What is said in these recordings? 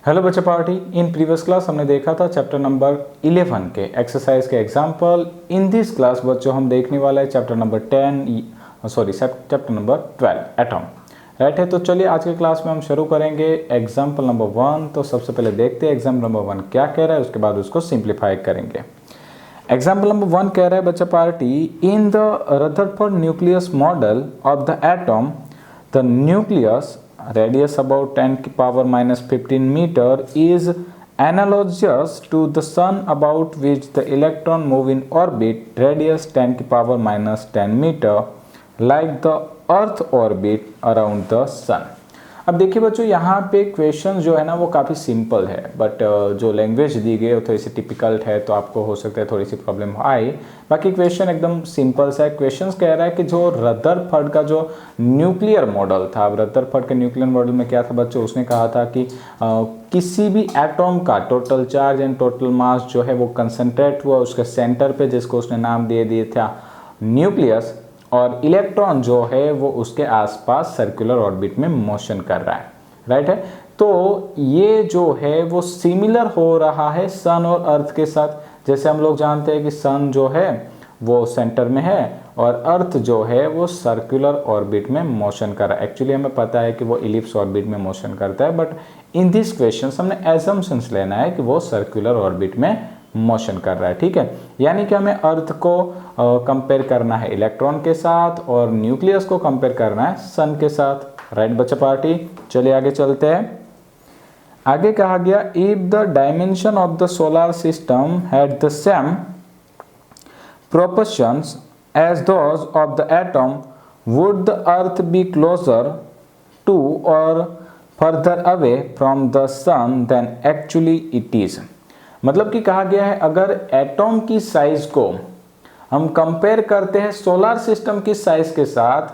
Hello बच्चा party. In previous class हमने देखा था चैप्टर नंबर 11 के एक्सरसाइज के एग्जाम्पल। इन दिस क्लास बच्चों हम देखने वाला है चैप्टर नंबर 12 एटम। राइट है, तो चलिए आज के क्लास में हम शुरू करेंगे एग्जाम्पल नंबर 1। तो सबसे पहले देखते हैं एग्जाम्पल नंबर 1 क्या कह रहा है, उसके बाद उसको सिंप्लीफाई करेंगे। एग्जाम्पल नंबर 1 कह रहा है बच्चा party, in the Rutherford nucleus model of the atom the nucleus radius about 10 की power minus 15 meter is analogous to the sun about which the electron move in orbit radius 10 की power minus 10 meter like the earth orbit around the sun। अब देखिए बच्चों, यहाँ पे question जो है ना वो काफ़ी सिंपल है, बट जो लैंग्वेज दी गई है वो थोड़ी सी टिपिकल्ट है, तो आपको हो सकता है थोड़ी सी प्रॉब्लम आए। बाकी क्वेश्चन एकदम सिंपल सा है। क्वेश्चन कह रहा है कि जो रदरफोर्ड का जो न्यूक्लियर मॉडल था, अब रदरफोर्ड के न्यूक्लियर मॉडल में क्या था बच्चों, उसने कहा था कि किसी भी एटॉम का total charge and total mass जो है वो कंसंट्रेट हुआ उसके सेंटर पे, जिसको उसने नाम दे दिया था न्यूक्लियस, और इलेक्ट्रॉन जो है वो उसके आसपास सर्कुलर ऑर्बिट में मोशन कर रहा है। राइट है, तो ये जो है वो सिमिलर हो रहा है सन और अर्थ के साथ। जैसे हम लोग जानते हैं कि सन जो है वो सेंटर में है और अर्थ जो है वो सर्कुलर ऑर्बिट में मोशन कर रहा है। एक्चुअली हमें पता है कि वो इलिप्स ऑर्बिट में मोशन करता है, बट इन दिस क्वेश्चन हमने एजम्पशंस लेना है कि वो सर्कुलर ऑर्बिट में मोशन कर रहा है। ठीक है, यानी कि हमें अर्थ को कंपेयर करना है इलेक्ट्रॉन के साथ और न्यूक्लियस को कंपेयर करना है सन के साथ। राइट बच्चा पार्टी, चलिए आगे चलते हैं। आगे कहा गया, if the dimension of the solar system had the same proportions as those of the atom would the earth be closer to or further away from the sun than actually it is. मतलब कि कहा गया है, अगर atom की size को हम compare करते हैं सोलर सिस्टम की साइज के साथ,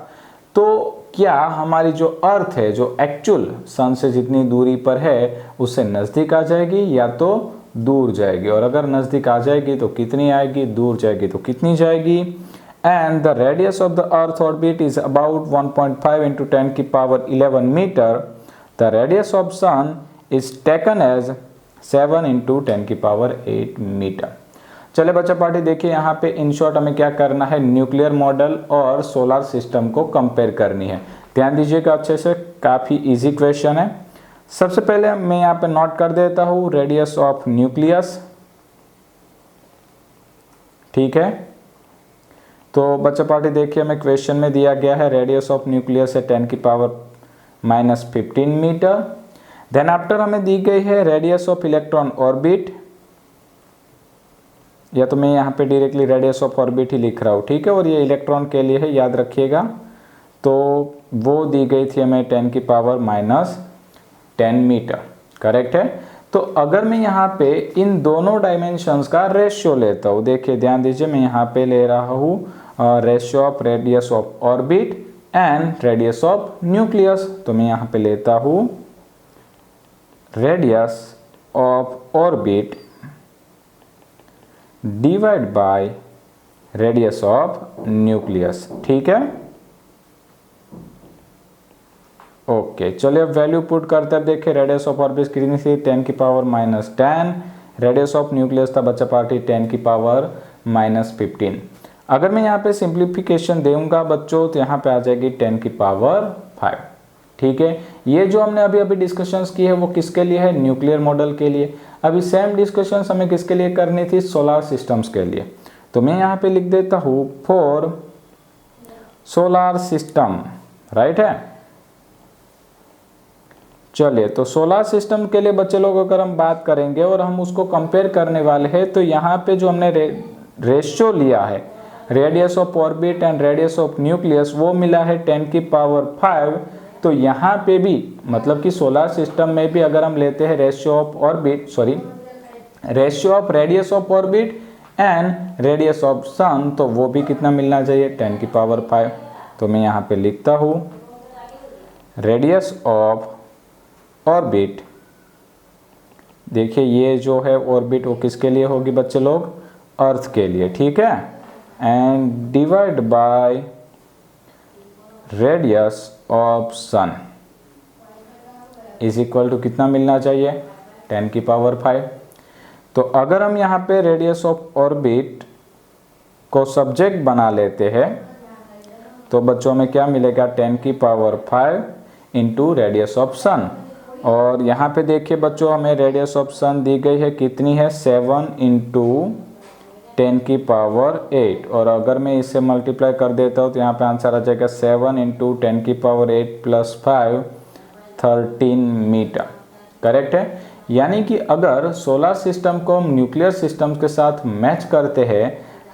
तो क्या हमारी जो अर्थ है जो एक्चुअल सन से जितनी दूरी पर है उससे नज़दीक आ जाएगी या तो दूर जाएगी, और अगर नज़दीक आ जाएगी तो कितनी आएगी, दूर जाएगी तो कितनी जाएगी। And the radius of the earth orbit is about 1.5 into 10 की power 11 metre. The radius of sun is taken as 7 into 10 की पावर 8 मीटर। चले बच्चा पार्टी, देखिए यहाँ पे इन शॉर्ट हमें क्या करना है, न्यूक्लियर मॉडल और सोलर सिस्टम को कंपेयर करनी है। ध्यान दीजिएगा अच्छे से, काफ़ी इजी क्वेश्चन है। सबसे पहले मैं यहाँ पे नोट कर देता हूँ रेडियस ऑफ न्यूक्लियस। ठीक है, तो बच्चा पार्टी देखिए हमें क्वेश्चन में दिया गया है रेडियस ऑफ न्यूक्लियस है 10 की power minus 15 metre. Then after हमें दी गई है रेडियस ऑफ इलेक्ट्रॉन ऑर्बिट, या तो मैं यहाँ पे डायरेक्टली रेडियस ऑफ ऑर्बिट ही लिख रहा हूँ। ठीक है, और ये इलेक्ट्रॉन के लिए है, याद रखिएगा। तो वो दी गई थी हमें 10 की पावर माइनस 10 मीटर। करेक्ट है, तो अगर मैं यहाँ पे इन दोनों डायमेंशंस का रेशियो लेता हूँ, देखिए ध्यान दीजिए, मैं यहाँ पे ले रहा हूँ ratio of radius of orbit and radius of nucleus. तो मैं यहाँ पे लेता हूँ radius of orbit divide by radius of nucleus. ठीक है, ओके। चलिए अब वैल्यू पुट करते हैं। देखिए रेडियस ऑफ ऑर्बिट कितनी थी, 10 की power minus 10। Radius of nucleus था बच्चा पार्टी 10 की पावर माइनस 15। अगर मैं यहाँ पे सिंप्लीफिकेशन दूंगा बच्चों, तो यहाँ पे आ जाएगी 10 की पावर 5। ठीक है, ये जो हमने अभी अभी डिस्कशंस की है वो किसके लिए है, न्यूक्लियर मॉडल के लिए। अभी सेम डिस्कशंस हमें किसके लिए करनी थी, सोलर सिस्टम्स के लिए। तो मैं यहाँ पे लिख देता हूँ फॉर सोलर सिस्टम। राइट है, चलिए तो सोलर सिस्टम के लिए बच्चे लोग अगर हम बात करेंगे और हम उसको कंपेयर करने वाले हैं, तो यहाँ पे जो हमने रेशियो लिया है radius of orbit and radius of nucleus, वो मिला है 10 की पावर 5। तो यहाँ पे भी मतलब कि सोलर सिस्टम में भी अगर हम लेते हैं ratio of radius of orbit and radius of sun, तो वो भी कितना मिलना चाहिए, 10 की पावर 5। तो मैं यहाँ पे लिखता हूँ रेडियस ऑफ ऑर्बिट, देखिए ये जो है ऑर्बिट वो किसके लिए होगी बच्चे लोग, अर्थ के लिए। ठीक है, and divide by radius of sun is equal to कितना मिलना चाहिए, 10 की पावर 5। तो अगर हम यहाँ पे रेडियस ऑफ ऑर्बिट को सब्जेक्ट बना लेते हैं तो बच्चों में क्या मिलेगा, 10 की पावर 5 इंटू रेडियस ऑफ सन। और यहाँ पे देखिए बच्चों, हमें रेडियस ऑफ सन दी गई है, कितनी है, 7 इंटू 10 की पावर 8। और अगर मैं इसे मल्टीप्लाई कर देता हूँ तो यहाँ पे आंसर आ जाएगा 7 इंटू 10 की पावर 8 प्लस 5, 13 मीटर। करेक्ट है। यानी कि अगर सोलर सिस्टम को हम न्यूक्लियर सिस्टम के साथ मैच करते हैं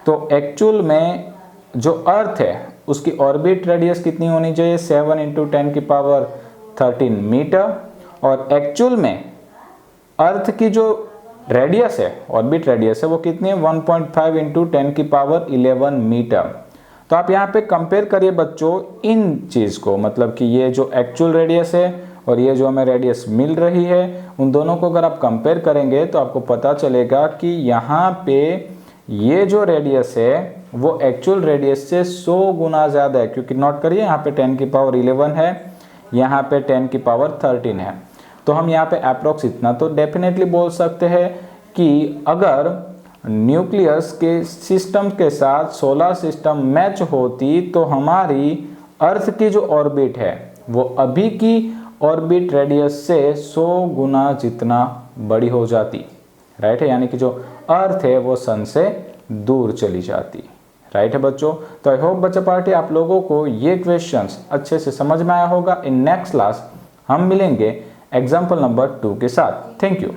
तो एक्चुअल में जो अर्थ है उसकी ऑर्बिट रेडियस कितनी होनी चाहिए, 7 इंटू 10 की पावर 13 मीटर। और एक्चुअल में अर्थ की जो रेडियस है, ऑर्बिट रेडियस है, वो कितनी है, 1.5 इंटू 10 की पावर 11 मीटर। तो आप यहाँ पे कंपेयर करिए बच्चों इन चीज़ को, मतलब कि ये जो एक्चुअल रेडियस है और ये जो हमें रेडियस मिल रही है, उन दोनों को अगर आप कंपेयर करेंगे तो आपको पता चलेगा कि यहाँ पे ये जो रेडियस है वो एक्चुअल रेडियस से 100 गुना ज़्यादा है, क्योंकि नोट करिए यहाँ पे 10 की पावर 11 है, यहाँ पे 10 की पावर 13 है। तो हम यहाँ पे अप्रोक्स इतना तो डेफिनेटली बोल सकते हैं कि अगर न्यूक्लियस के सिस्टम के साथ सोलर सिस्टम मैच होती तो हमारी अर्थ की जो ऑर्बिट है वो अभी की ऑर्बिट रेडियस से 100 गुना जितना बड़ी हो जाती। राइट है, यानी कि जो अर्थ है वो सन से दूर चली जाती। राइट है बच्चों। तो आई होप बच्चा पार्टी आप लोगों को ये क्वेश्चंस अच्छे से समझ में आया होगा। इन नेक्स्ट क्लास हम मिलेंगे एग्जाम्पल नंबर 2 के साथ। Thank you.